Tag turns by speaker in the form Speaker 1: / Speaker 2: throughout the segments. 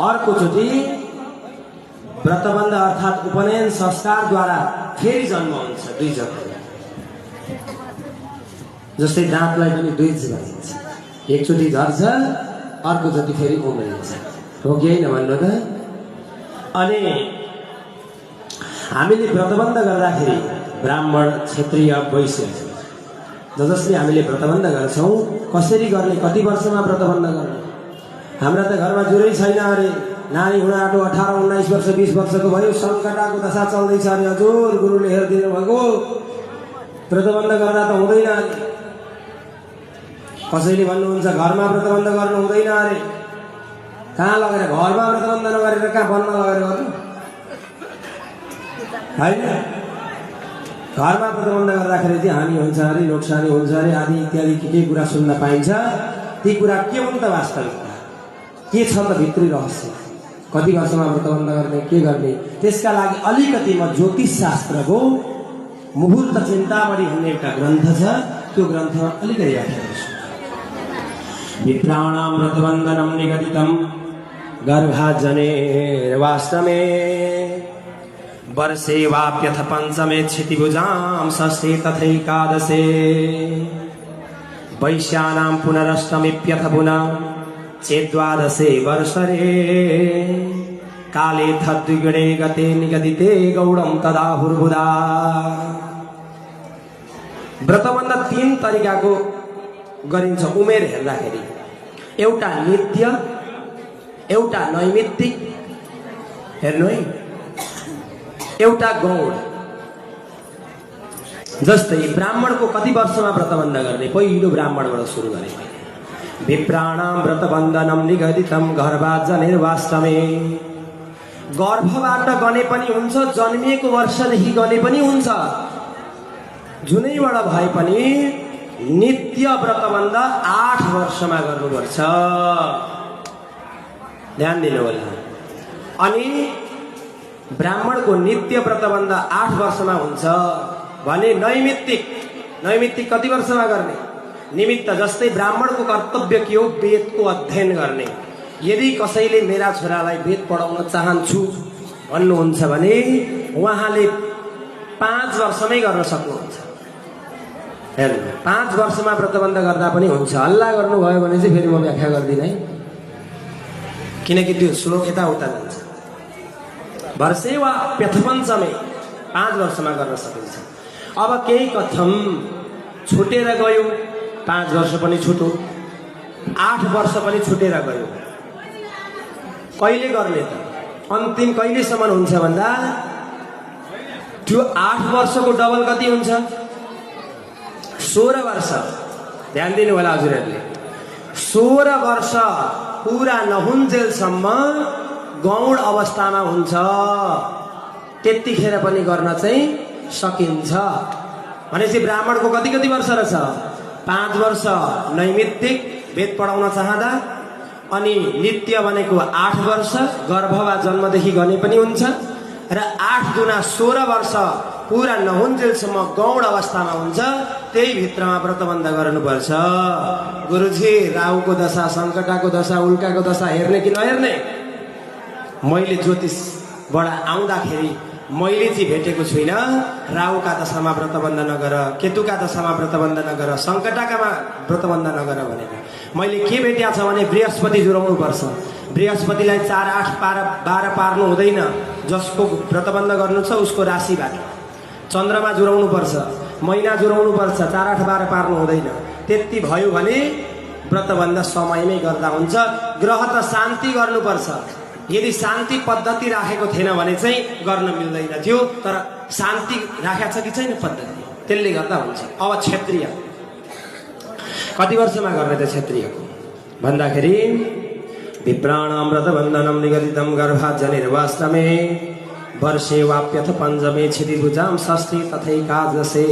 Speaker 1: अर्कोचोटि व्रतबन्ध अर्थात् उपनयन संस्कारद्वारा फेरि जन्म हुन्छ दुई जग्गा। जस्तै दाँतलाई पनि दुई भनिन्छ, एकचोटि झर्छ अर्कोचोटि फेरि उम्रिन्छ, हो कि होइन भन्नु त? अनि हामीले व्रतबन्ध गर्दाखेरि ब्राह्मण क्षत्रिय वैश्य जसले हामीले व्रतबन्ध गर्छौँ, कसरी गर्ने, कति वर्षमा व्रतबन्ध गर्ने? हाम्रा त घरमा जुरै छैन अरे, नानी हुन आँटो 18, 19 वर्ष 20 वर्षको भयो, सङ्कटाको दशा चल्दैछ अरे, हजुर गुरुले हेरिदिनु भएको, व्रतबन्ध गर्दा त हुँदैन अरे। कसैले भन्नुहुन्छ घरमा व्रतबन्ध गर्नु हुँदैन अरे, कहाँ लगेर, घरमा व्रतबन्ध नगरेर कहाँ बन्न लगेर गर्नु होइन? घरमा व्रतबन्ध गर्दाखेरि चाहिँ हानि हुन्छ अरे, नोक्सानी हुन्छ अरे, आदि इत्यादि के कुरा सुन्न पाइन्छ। ती कुरा के हुन् त? वास्तविकता के छ त? भित्री रहस्य, कति वर्षमा व्रतबन्ध गर्ने, के गर्ने? त्यसका लागि अलिकति म ज्योतिष शास्त्रको मुहूर्त चिन्तामणि भन्ने एउटा ग्रन्थ छ, त्यो ग्रन्थमा अलिकति व्याख्या गर्छु। विप्राणां व्रतबन्धनं निगदितं गर्भाजनेर्वाष्टमे वर्षे वाप्यथ पंचमे क्षितिभुजां षष्ठे तथैकादशे वैश्यानां पुनरष्टमीप्यथ पुनः चेद्वादशे वर्षरे काले तद्विगुणे गते निगदिते गौडं तदाहुर्बुधा। व्रतबन्ध 3 तरिकाको गरिन्छ उमेर हेर्दाखेरि, एउटा नित्य, एउटा नैमित्तिक, हेर्नु है, एउटा गौड। जस्तै ब्राह्मणको कति वर्षमा व्रतबन्ध गर्ने? पहिलो ब्राह्मणबाट सुरु गरे। विप्राणां व्रतबन्धनं निगदितं गर्भाजनेर्वाष्टमे, गर्भबाट गने पनि हुन्छ, जन्मिएको वर्षदेखि गने पनि हुन्छ, जुनैबाट भए पनि नित्य व्रतबन्ध 8 वर्षमा गर्नुपर्छ, ध्यान दिनु होला। अनि ब्राह्मणको नित्य व्रतबन्ध 8 वर्षमा हुन्छ भने नैमित्तिक कति वर्षमा गर्ने? निमित्त, जस्तै ब्राह्मणको कर्तव्य के हो? वेदको अध्ययन गर्ने। यदि कसैले मेरा छोरालाई वेद पढाउन चाहन्छु भन्नुहुन्छ भने उहाँले 5 वर्षमै गर्न सक्नुहुन्छ। हेर्नु, 5 वर्षमा व्रतबन्ध गर्दा पनि हुन्छ। हल्ला गर्नुभयो भने चाहिँ फेरि म व्याख्या गर्दिनँ है, किनकि त्यो श्लोक यताउता जान्छ। वर्षे वा प्यथपञ्चमे 5 वर्षमा गर्न सकिन्छ। अब केही कथम छुटेर गयो, 5 वर्ष पनि छुट्यो, 8 वर्ष पनि छुटेर गयो, कहिले गर्ने त? अन्तिम कहिलेसम्म हुन्छ भन्दा त्यो 8 वर्षको डबल कति हुन्छ? 16 वर्ष। ध्यान दिनु होला हजुरहरूले, 16 वर्ष पुरा नहुन्जेलसम्म गौण अवस्थामा हुन्छ, त्यतिखेर पनि गर्न चाहिँ सकिन्छ। भनेपछि ब्राह्मणको कति कति वर्ष रहेछ? 5 वर्ष नैमित्तिक वेद पढाउन चाहँदा, अनि नित्य भनेको 8 वर्ष, गर्भ वा जन्मदेखि गर्ने पनि हुन्छ, र 8 दुना 16 वर्ष पुरा नहुन्जेलसम्म गौण अवस्थामा हुन्छ, त्यही भित्रमा व्रतबन्ध गर्नुपर्छ। गुरुजी, राहुको दशा, सङ्कटाको दशा, उल्काको दशा हेर्ने कि नहेर्ने? मैले ज्योतिषबाट आउँदाखेरि मैले चाहिँ भेटेको छुइनँ राहुका दशामा व्रतबन्ध नगर, केतुका दशामा व्रतबन्ध नगर, सङ्कटाकामा व्रतबन्ध नगर भनेर। मैले के भेटेको छ भने बृहस्पति जुराउनु पर्छ। बृहस्पतिलाई 4, 8, 12 पार्नु हुँदैन, जसको व्रतबन्ध गर्नु छ उसको राशिबाट। चन्द्रमा जुराउनु पर्छ, महिना जुराउनु पर्छ, 4, 8, 12 पार्नु हुँदैन। त्यति भयो भने व्रतबन्ध समयमै गर्दा हुन्छ। ग्रह त शान्ति गर्नुपर्छ, यदि शान्ति पद्धति राखेको थिएन भने चाहिँ गर्न मिल्दैन थियो, तर शान्ति राखेको छ कि छैन पद्धति, त्यसले गर्दा हुन्छ। अब क्षत्रिय कति वर्षमा गर्ने त? क्षत्रियको भन्दाखेरि विप्राणां व्रतबन्धनं निगदितं गर्भाजनेर्वाष्टमे वर्षे वाप्यथ पंचमे क्षितिभुजां षष्ठी तथैकादशे।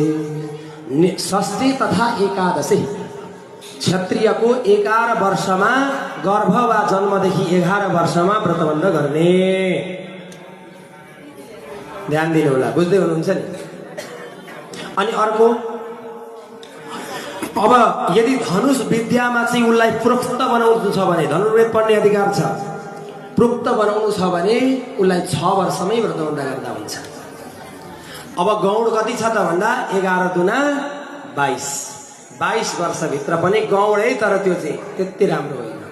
Speaker 1: षष्ठी तथा एकादशे क्षत्रियको 11 वर्षमा गर्भ वा जन्मदेखि 11 वर्षमा व्रतबन्ध गर्ने। ध्यान दिनु होला, बुझ्दै हुनुहुन्छ नि? अनि अर्को, अब यदि धनुष विद्यामा चाहिँ उसलाई प्रोक्त बनाउनु छ भने धनुर्वेद पढ्ने अधिकार छ, प्रोक्त बनाउनु छ भने उसलाई 6 वर्षमै व्रतबन्ध गर्दा हुन्छ। अब गौड कति छ त भन्दा 11 दुना 22। 22 वर्षभित्र पनि गौडै, तर त्यो चाहिँ त्यति राम्रो होइन।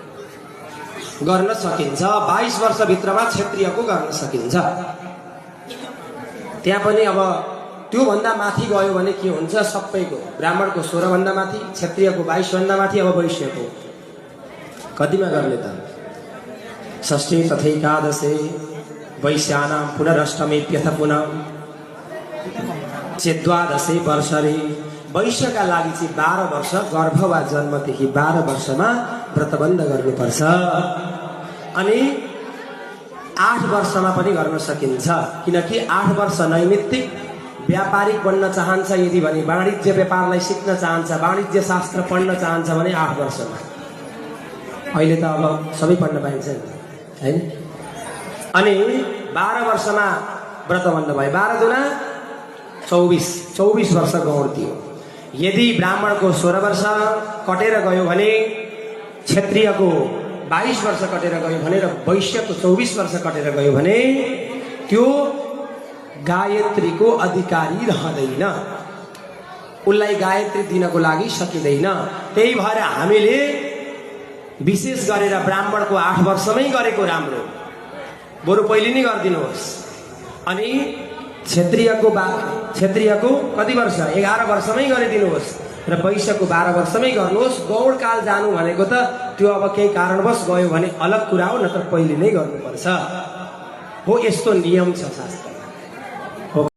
Speaker 1: गर्न सकिन्छ 22 वर्षभित्रमा क्षत्रियको गर्न सकिन्छ। त्यहाँ पनि अब त्यो भन्दा माथि गयो भने के हुन्छ, सबैको ब्राह्मणको 16 भन्दा माथि, क्षत्रियको 22 भन्दा माथि, अब वैश्यको कतिमा गर्ने त? षष्ठी तथैकादशे वैश्यानां पुनरष्टमीप्यथ पुनः चेद्वादशे वर्षरे। वैश्यका लागि चाहिँ 12 वर्ष, गर्भ वा जन्मदेखि 12 वर्षमा व्रतबन्ध गर्नुपर्छ। अनि 8 वर्षमा पनि गर्न सकिन्छ, किनकि 8 वर्ष नैमित्तिक व्यापारिक बन्न चाहन्छ यदि भने, वाणिज्य व्यापारलाई सिक्न चाहन्छ, वाणिज्य शास्त्र पढ्न चाहन्छ भने 8 वर्षमा। अहिले त अब सबै पढ्न पाइन्छ नि, हैन? अनि 12 वर्षमा व्रतबन्ध भयो। 12 दुना 24, 24 वर्ष गौड दियो। यदि ब्राह्मणको 16 वर्ष कटेर गयो भने, क्षत्रियको 22 वर्ष कटेर गयो भने र वैश्यको 24 वर्ष कटेर गयो भने त्यो गायत्रीको अधिकारी रहँदैन, उसलाई गायत्री दिनको लागि सकिँदैन। त्यही भएर हामीले विशेष गरेर ब्राह्मणको 8 वर्षमै गरेको राम्रो, बरु पहिले नै गरिदिनुहोस्। अनि क्षत्रियको कति वर्ष? 11 वर्षमै गरिदिनुहोस् र वैश्यको 12 वर्षमै गर्नुहोस्। गौडकाल जानु भनेको त त्यो अब केही कारणवश गयो भने अलग कुरा हो, नत्र पहिले नै गर्नुपर्छ हो। यस्तो नियम छ शास्त्रमा।